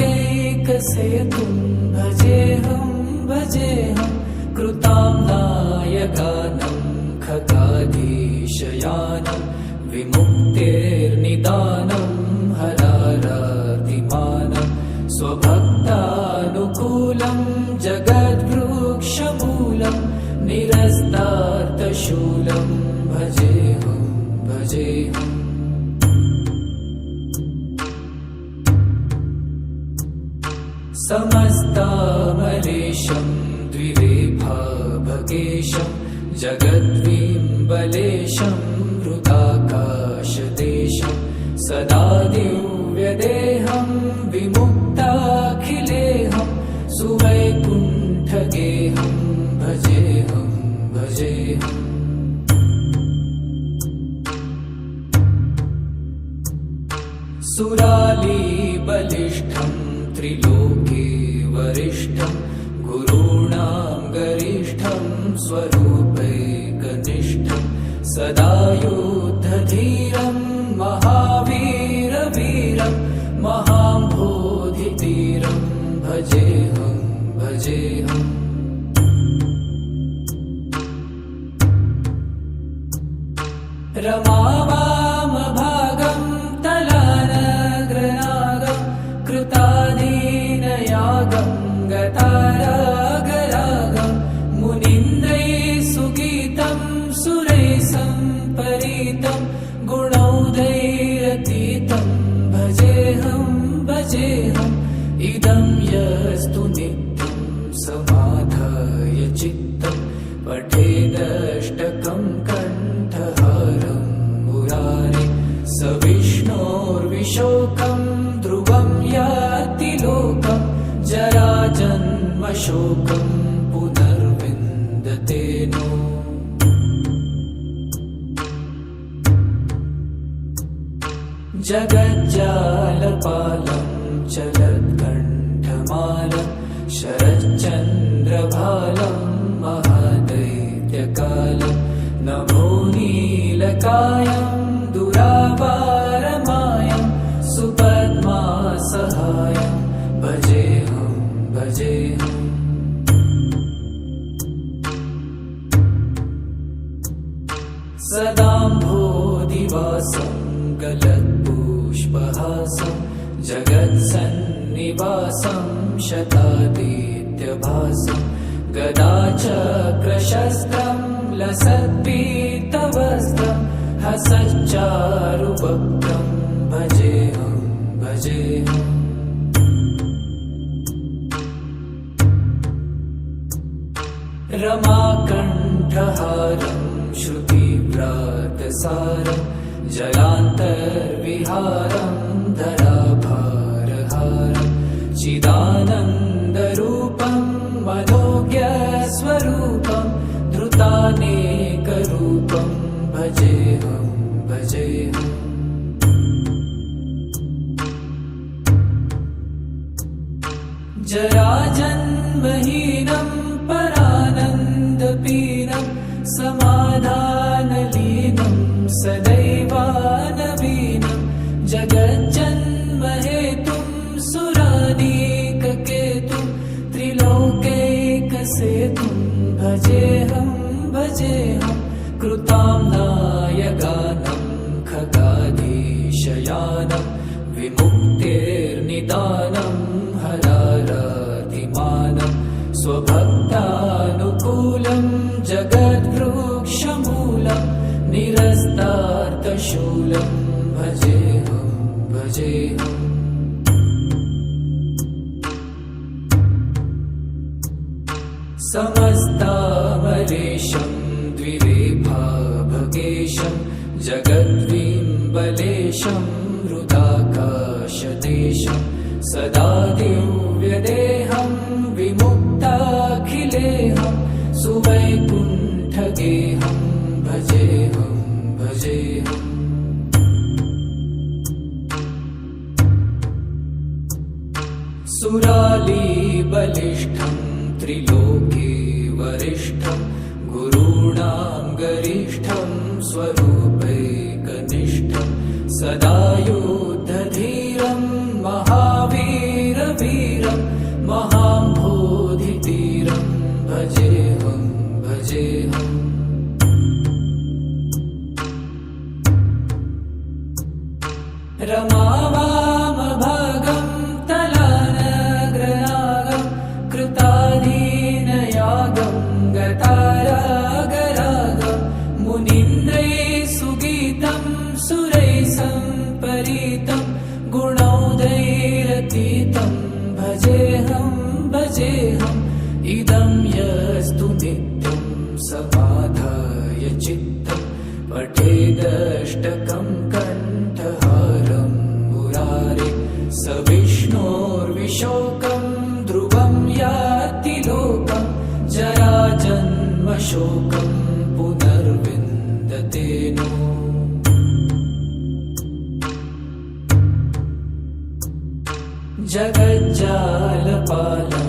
भजेऽहं भजेऽहं कृतां नायकानं खगाधीशयानं विमुक्तेर्निदानं हरारातिमानं स्वभक्तानुकूलं जगद्वृक्षमूलं निरस्तार्थशूलं भजेऽहं भजेऽहम् समस्तामरेशं द्विरेफाभकेशं जगद्विम्बलेशं हृदाकाशदेशं सदा दिव्यदेहं विमुक्ताखिलेहं सुवैकुण्ठगेहं भजेऽहं भजेऽहम् सुरालीबलिष्ठं त्रिलोके वरिष्ठं गुरूणां गरिष्ठं स्वरूपैकनिष्ठं सदा युद्धधीरं महावीरवीरं महाम्भोधितीरं भजेऽहं भजेऽहम् रमावामभागं तलानग्रनागं कृताधीनयागं गतारागरागं मुनीन्द्रैः सुगीतं सुरैः सम्परीतं गुणौदैरतीतं भजेऽहं भजेऽहम् इदं यस्तु नित्यं समाधाय चित्तं पठेदष्टकं कण्ठहारं मुरारे स विष्णोर्विशोकं ध्रुवं याति लोकं जराजन्मशोकं पुनर्विन्दते नो जगज्जालपालं चलत्कण्ठमालं शरच्चन्द्रभालं महादैत्यकालं नभोनीलकायं दुरावारमायं सुपद्मासहायं भजेऽहं भजेऽहम् सदाम्भोधिवासं गलत्पुष्पहासं जगत्सन्निवासं शतादित्यभासं गदाचक्रशस्त्रं लसत्पीतवस्त्रं हसच्चारुभक्तं भजेऽहं भजेऽहम् रमाकण्ठहारं श्रुतिव्रातसारं जलान्तर्विहारं धराभारहारं चिदानन्दरूपं मनोज्ञस्वरूपं धृतानेकरूपं भजेऽहम् जराजन्महीनं परानन्दपीनं समाधानलीनं सदैवानवीनं जगज्जन्महेतुं सुरानीककेतुं त्रिलोकैकसेतुं भजेऽहं भजेऽहं कृताम्नायगानं खगाधीशयानं विमुक्तिर्निदानं हरारातिमानं स्वभक्तानुकूलं जगद्वृक्षमूलं निरस्तार्थशूलं भजेऽहं भजेऽहम् समस्तामरेशं द्विरेफाभगेशं जगद्विम्बलेशं हृदाकाशदेशं सदा दिव्यदेहं विमुक्ताखिलेहं सुवैकुण्ठगेहं भजेऽहं भजेऽहम् सुरालीबलिष्ठं त्रिलोके वरिष्ठं गुरूणां गरिष्ठं स्वरूपैकनिष्ठं सदा युद्धधीरं महावीरवीरं महाम्भोधितीरं भजेऽहं भजेऽहम् रमावामभागं तलानग्रनागं कृताधीनयागं गतारागरागं मुनीन्द्रैः सुगीतं सुरैः सम्परीतं गुणौघैरतीतं भजेऽहं भजेऽहम् इदं यस्तु नित्यं समाधाय चित्तं पठेदष्टकं कण्ठहारं मुरारे स विष्णोर्विशोकं ध्रुवं याति लोकं जराजन्मशोकं पुनर्विन्दते नो जगज्जालपालं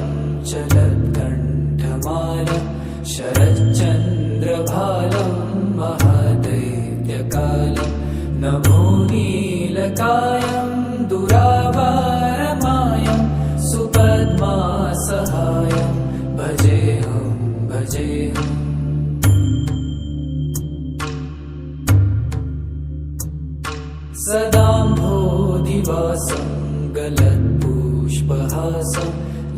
चलत्कण्ठमालं शरच्चन्द्रभालं महादैत्यकालं नभोनीलकायं दुरावारमायं सुपद्मासहायं भजेऽहं भजेऽहम् सदाम्भोधिवासं गलत्पुष्पहासं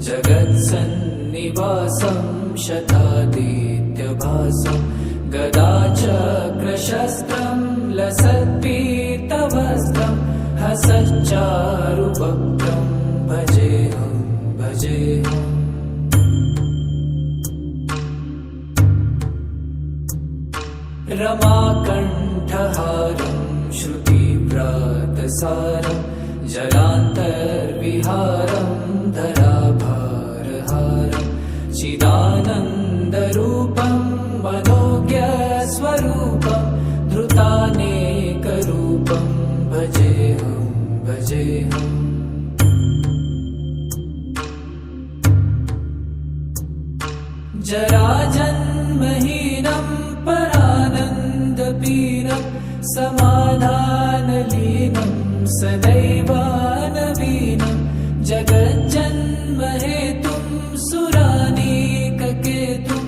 जगत्सन्निवासं शतादित्यभासं गदाचक्रशस्त्रं लसत्पीतवस्त्रं हसच्चारुवक्त्रं भजेऽहं भजेऽहम् रमाकण्ठहारं श्रुतिव्रातसारं जलान्तर्विहारं धराभारहारं चिदानन्दरूपं मनोज्ञस्वरूपं धृतानेकरूपं भजेऽहं भजेऽहम् जराजन्महीनं परानन्दपीनं समाधानलीनं सदैवानवीनं जगज्जन्महेतुं सुरानीककेतुं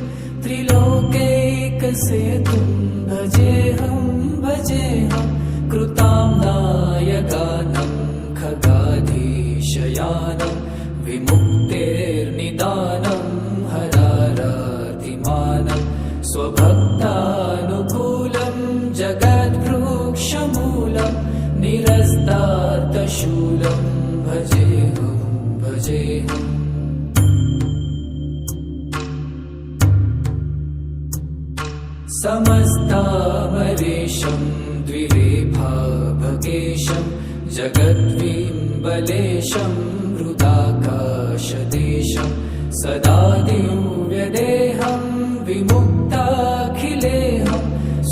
त्रिलोकैकसेतुं भजेऽहं भजेऽहं कृताम्नायगानं खगाधीशयानं विमुक्तिर्निदानं हरारातिमानं स्वभक्तानुकूलं जगद्वृक्षमूलं निरस्तार्थशूलं भजेऽहं भजेऽहम् समस्तामरेशं द्विरेफाभगेशं जगद्विम्बलेशं हृदाकाशदेशं सदा दिव्यदेहं विमुक्ताखिलेहं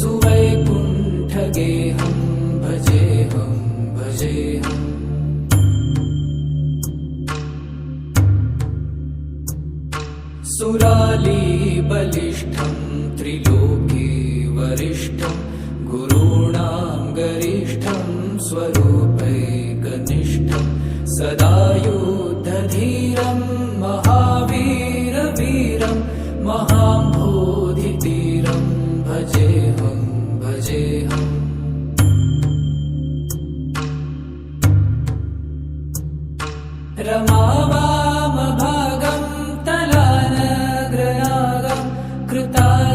सुवैकुण्ठगेहं भजेऽहं भजेऽहम् सुरालीबलिष्ठं त्रिलोके वरिष्ठं गुरूणां गरिष्ठं स्वरूपैकनिष्ठं सदा युद्धधीरं महावीरवीरं महाम्भोधितीरं भजेऽहं भजेऽहम् रमावामभागं तलानग्रनागं कृताधीनयागं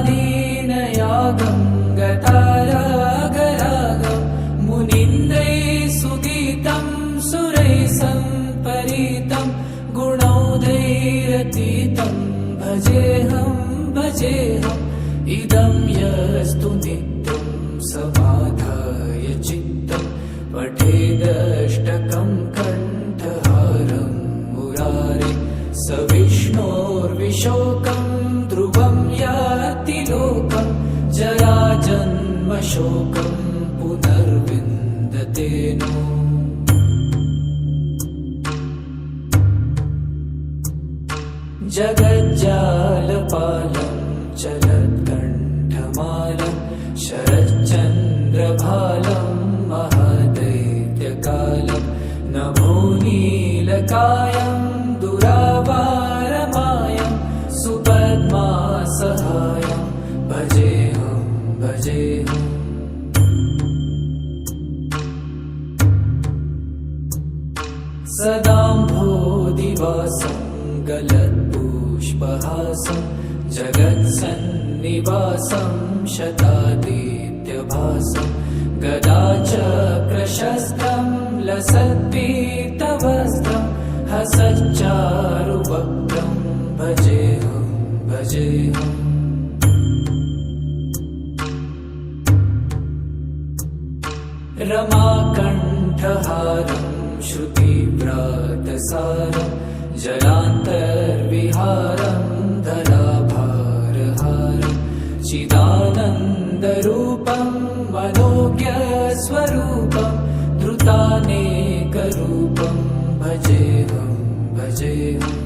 गतारागरागं मुनीन्द्रैः सुगीतं सुरैः सम्परीतं गुणौघैरतीतं भजेऽहं भजेऽहम् इदं यस्तु नित्यं समाधाय चित्तं पठेदष्टकं कण्ठहारं मुरारे स विष्णोर्विशोकं ध्रुवं याति लोकं जराजन्मशोकं पुनर्विन्दते नो जगज्जालपालं चलत्कण्ठमालं शरच्चन्द्रभालं महादैत्यकालं नभोनीलकायं दुरावारमायं सुपद्मासहायं भजेऽहं भजेऽहम् सदाम्भोधिवासं गलत्पुष्पहासं जगत्सन्निवासं शतादित्यभासं गदाचक्रशस्त्रं लसत्पीतवस्त्रं हसच्चारुवक्त्रं भजेऽहं भजेऽहम् रमाकण्ठहारं श्रुतिव्रातसारं जलान्तर्विहारं धराभारहारं चिदानन्दरूपं मनोज्ञस्वरूपं धृतानेकरूपं भजेऽहं भजेऽहम्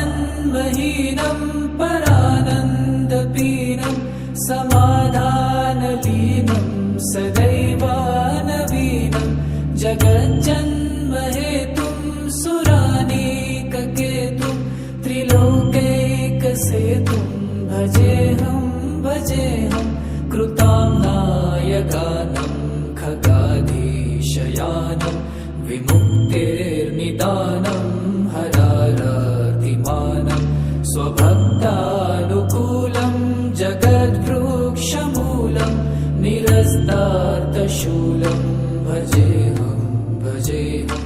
जराजन्महीनं परानन्दपीनं समाधानलीनं सदैवानवीनं जगज्जन्महेतुं सुरानीककेतुं त्रिलोकैकसेतुं भजेऽहं भजेऽहं कृतां नायगानं खगाधीशयानं विमुक्तिर्निदानं हरारातिमानं स्वभक्तानुकूलं जगद्वृक्षमूलं निरस्तार्थशूलं भजेऽहं भजेऽहम्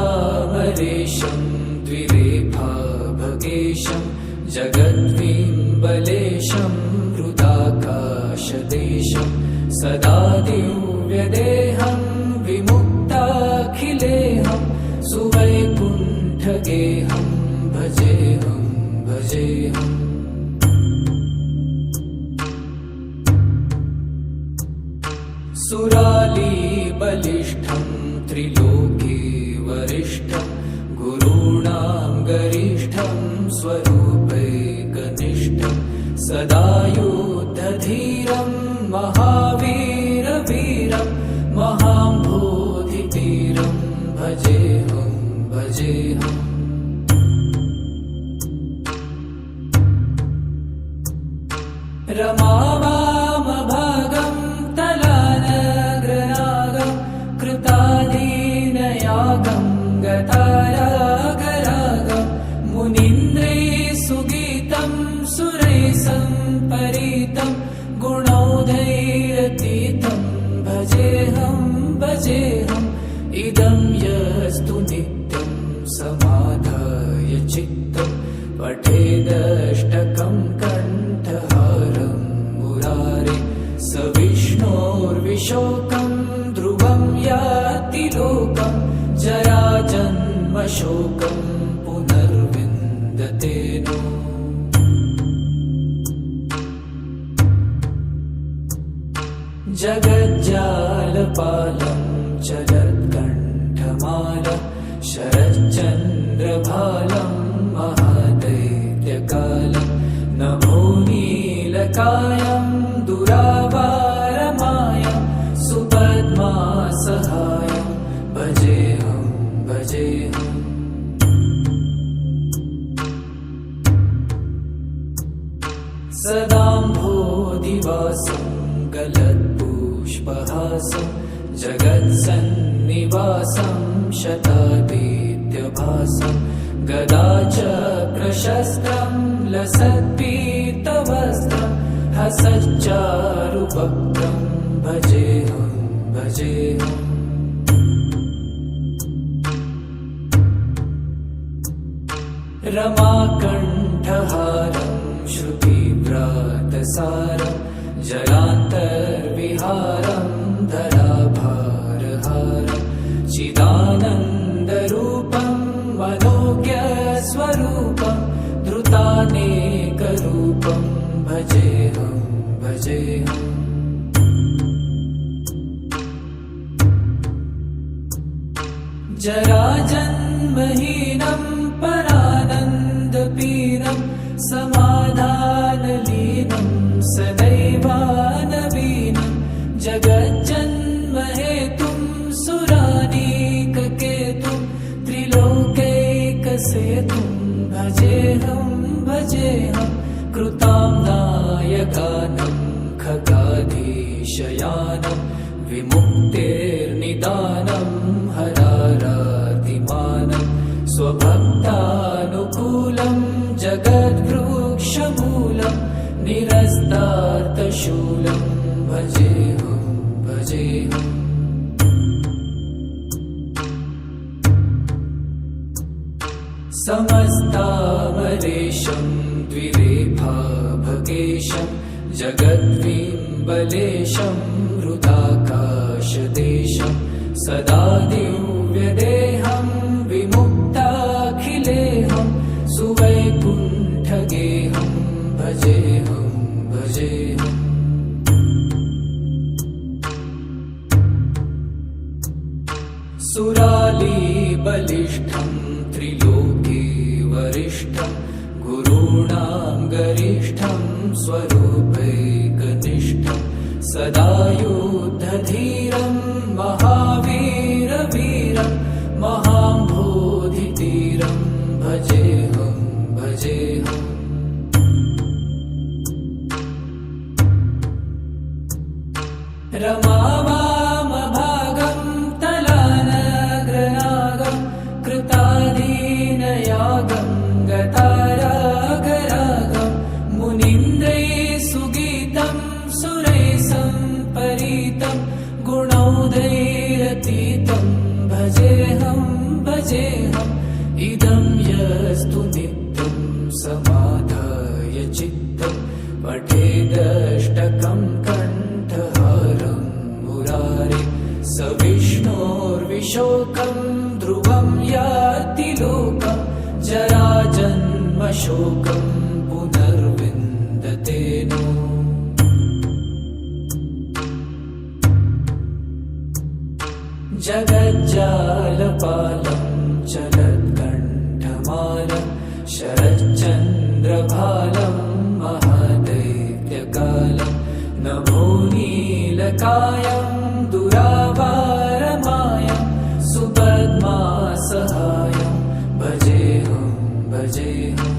समस्तामरेशं द्विरेफाभगेशं जगद्विम्बलेशं हृदाकाशदेशं सदा दिव्यदेहं विमुक्ताखिलेहं सुवैकुण्ठगेहं भजेऽहं भजेऽहम् सुरालीबलिष्ठं त्रिलोके वरिष्ठं गुरूणां गरिष्ठं स्वरूपैकनिष्ठं सदा युद्धधीरं महावीरवीरं महाम्भोधितीरं भजेऽहं भजेऽहम् रमावामभागं तलानग्रनागं कृताधीनयागं गतारागरागं मुनीन्द्रैः सुगीतं सुरैः सम्परीतं गुणौघैरतीतं भजेऽहं भजेऽहम् इदं यस्तु नित्यं समाधाय चित्तं पठेदष्टकं कण्ठहारं मुरारे स विष्णोर्विशोकं ध्रुवं याति लोकं जराजन्मशोकं पुनर्विन्दते नो जगज्जालपालं चलत्कण्ठमालं शरच्चन्द्रभालं महादैत्यकालं नभो नीलकायं दुरावारमायं सुपद्मासहायं भजेऽहं भजेऽहम् सदाम्भोदिवासं गलत्पुष्पहासं जगत्सन्निवासं शतादित्यभासं गदाचक्रशस्त्रं लसत्पीतवस्त्रं हसच्चारुवक्त्रं भजेऽहं भजेऽहम् रमाकण्ठहारं श्रुतिव्रातसारं जलान्तर्विहारं धराभारहारं चिदानन्दरूपं मनोज्ञस्वरूपं धृतानेकरूपं भजेऽहं भजेऽहम् जराजन्महीनं परानन्दपीनं समाधानलीनं सदैवानवीनं जगज्जन्महेतुं सुरानीककेतुं त्रिलोकैकसेतुं भजेऽहं भजेऽहं कृताम्नायगानं खगाधीशयानं विमुक्तेर्निदानं हरारातिमानं स्वभक्तानुकूलं जगद्वृक्षमूलं निरस्तार्थशूलं भजेऽहं भजेऽहम् समस्तामरेशं द्विरेफाभकेशं जगद्विम्बलेशं हृदाकाशदेशं सदा दिव्यदेहं विमुक्ताखिलेहं सुवैकुण्ठगेहं भजेऽहं भजेऽहम् सुरालीबलिष्ठं त्रिलोके वरिष्ठं गुरूणां गरिष्ठं स्वरूपैकनिष्ठं सदा युद्धधीरं महावीरवीरं महाम्भोधितीरं भजेऽहं भजेऽहम् रमावामभागं तलानग्रनागं कृतादीनयागं गतारागरागं मुनीन्द्रैः सुगीतं सुरैः सम्परीतं गुणौघैरतीतं भजेऽहं भजेऽहम् इदं यस्तु नित्यं समाधाय चित्तं पठेदष्टकं कण्ठहारं मुरारे स विष्णोर्विशोकं ध्रुवं याति लोकं जराजन्मशोकं पुनर्विन्दते नो जगज्जालपालं चलत्कण्ठमालं शरच्चन्द्रभालं महादैत्यकालं नभो नीलकायं दुरावारमायं सुपद्मासहायं भजेऽहं भजेऽहम्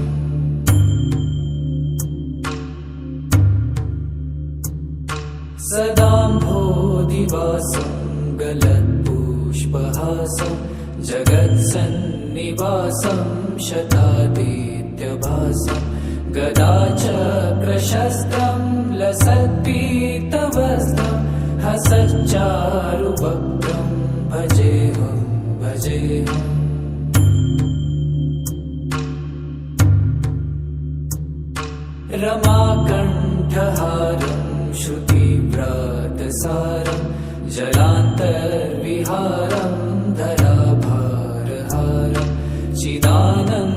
सदाम्भोदिवासं गलत्पुष्पहासं जगत्सन्निवासं शतादित्यभासं गदाचक्रशस्त्रं लसत्पीतवस्त्रं हसच्चारुवक्त्रं भजेऽहं भजेऽहम् रमाकण्ठहारं श्रुतिव्रातसारं जलान्तर्विहारं धराभारहारं चिदानन्दरूपं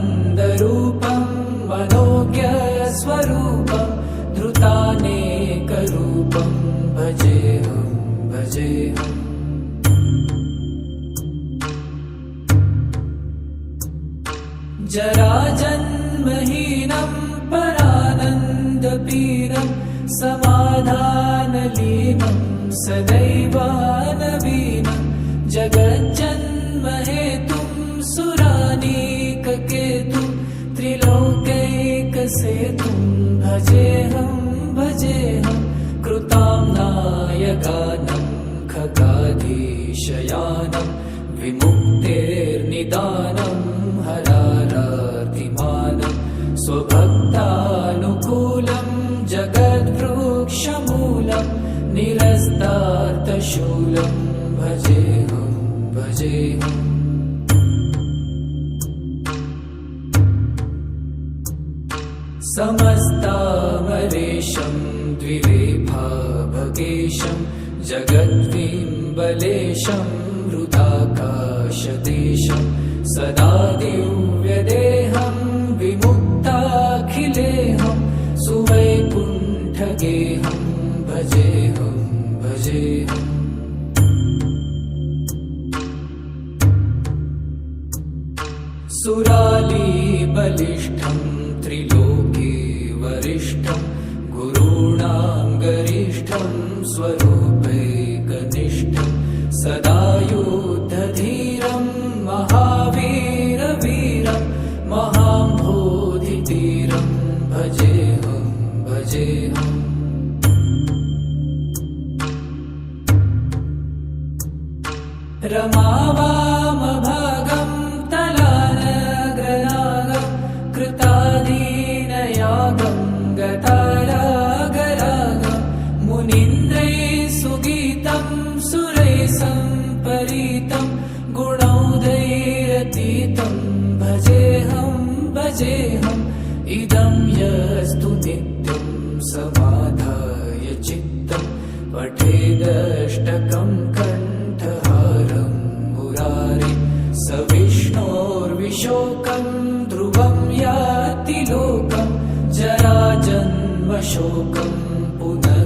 मनोज्ञस्वरूपं धृतानेकरूपं भजेऽहं भजेऽहम् जराजन्महीनं परानन्दपीनं समाधानलीनं सदैवानवीनं जगज्जन्महेतुं सुरानीककेतुं त्रिलोकैकसेतुं भजेऽहं कृताम्नायगानं खगाधीशयानं विमुक्तेर्निदानं हरारातिमानं स्वभक्तानुकूलं जगद्वृक्षमूलं निरस्तार्थशूलं भजेऽहम् समस्तामरेशं द्विरेफाभगेशं जगद्विम्बलेशं हृदाकाशदेशं सदा दिव्यदेहं विमुक्ताखिलेहं सुवैकुण्ठगेहं भजेऽहम् सुरालीबलिष्ठं त्रिलोके वरिष्ठं गुरूणां गरिष्ठं स्वरूपैकनिष्ठं सदा युद्धधीरं महावीरवीरं महाम्भोधितीरं भजेऽहम् रमावामभागं तलानग्रनागं कृतादीनयागं गतारागरागं मुनीन्द्रैः सुगीतं सुरैः सम्परीतं गुणौदैरतीतं भजेऽहम् इदं यस्तु नित्यं समाधाय चित्तं पठेदष्टकं कण्ठहारं मुरारे स विष्णोर्विशोकं ध्रुवं याति लोकं जराजन्मशोकं पुनः